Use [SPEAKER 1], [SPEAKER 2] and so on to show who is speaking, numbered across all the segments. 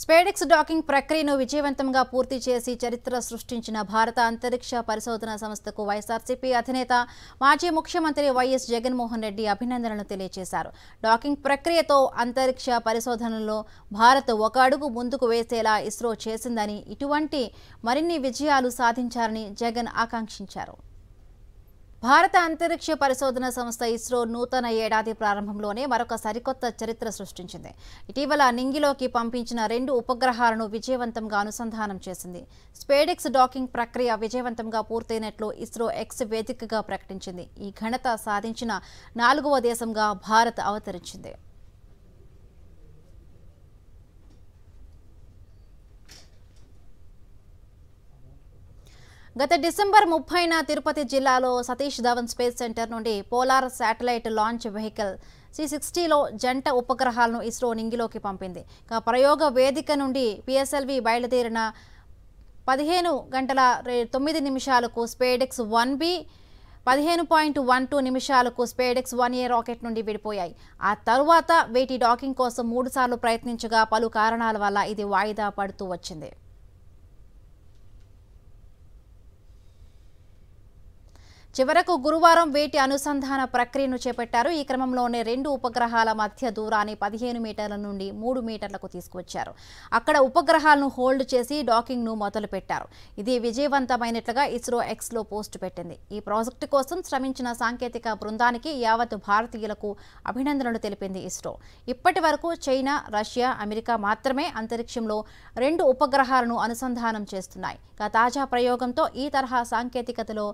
[SPEAKER 1] SpaDeX docking ప్రక్రియను విజయవంతంగా పూర్తి చేసి చరిత్ర సృష్టించిన భారత అంతరిక్ష పరిశోధన సంస్థకు వైఎస్ఆర్సీపీ అధినేత మాజీ ముఖ్యమంత్రి వైఎస్ జగన్మోహన్ రెడ్డి అభినందనలు తెలియజేశారు. డాకింగ్ ప్రక్రియతో అంతరిక్ష పరిశోధనలో భారత్ ఒక అడుగు ముందుకు వేసేలా ఇస్రో చేసిందని, ఇటువంటి మరిన్ని విజయాలు సాధించాలని జగన్ ఆకాంక్షించారు. భారత అంతరిక్ష పరిశోధన సంస్థ ఇస్రో నూతన ఏడాది ప్రారంభంలోనే మరొక సరికొత్త చరిత్ర సృష్టించింది. ఇటీవల నింగిలోకి పంపించిన 2 ఉపగ్రహాలను విజయవంతంగా అనుసంధానం చేసింది. స్పేడెక్స్ డాకింగ్ ప్రక్రియ విజయవంతంగా పూర్తయినట్లు ఇస్రో ఎక్స్ వేదికగా ప్రకటించింది. ఈ ఘనత సాధించిన 4వ దేశంగా భారత్ అవతరించింది. గత డిసెంబర్ 30న తిరుపతి జిల్లాలో సతీష్ ధవన్ స్పేస్ సెంటర్ నుండి పోలార్ శాటిలైట్ లాంచ్ వెహికల్ C-60లో జంట ఉపగ్రహాలను ఇస్రో నింగిలోకి పంపింది. ప్రయోగ వేదిక నుండి PSLV బయలుదేరిన 15:09 స్పేడెక్స్ 1B, 15.12 నిమిషాలకు స్పేడెక్స్ 1A రాకెట్ నుండి విడిపోయాయి. ఆ తరువాత వీటి డాకింగ్ కోసం 3 సార్లు ప్రయత్నించగా పలు కారణాల వల్ల ఇది వాయిదా పడుతూ వచ్చింది. చివరకు గురువారం వీటి అనుసంధాన ప్రక్రియను చేపట్టారు. ఈ క్రమంలోనే 2 ఉపగ్రహాల మధ్య దూరాన్ని 15 మీటర్ల నుండి 3 మీటర్లకు తీసుకువచ్చారు. అక్కడ ఉపగ్రహాలను హోల్డ్ చేసి డాకింగ్ను మొదలుపెట్టారు. ఇది విజయవంతమైనట్లుగా ఇస్రో ఎక్స్లో పోస్టు పెట్టింది. ఈ ప్రాజెక్టు కోసం శ్రమించిన సాంకేతిక బృందానికి యావత్ భారతీయులకు అభినందనలు తెలిపింది ఇస్రో. ఇప్పటి వరకు చైనా, రష్యా, అమెరికా మాత్రమే అంతరిక్షంలో 2 ఉపగ్రహాలను అనుసంధానం చేస్తున్నాయి. తాజా ప్రయోగంతో ఈ తరహా సాంకేతికతలో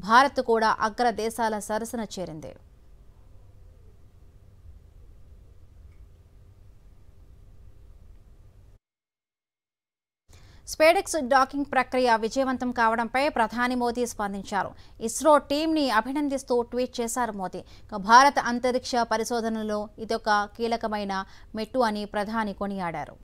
[SPEAKER 1] భారత్ కూడా అగ్ర దేశాల సరసన చేరింది. స్పేడెక్స్ డాకింగ్ ప్రక్రియ విజయవంతం కావడంపై ప్రధాని మోదీ స్పందించారు. ఇస్రో టీంని అభినందిస్తూ ట్వీట్ చేశారు మోదీ. భారత అంతరిక్ష పరిశోధనలో ఇదొక కీలకమైన మెట్టు అని ప్రధాని కొనియాడారు.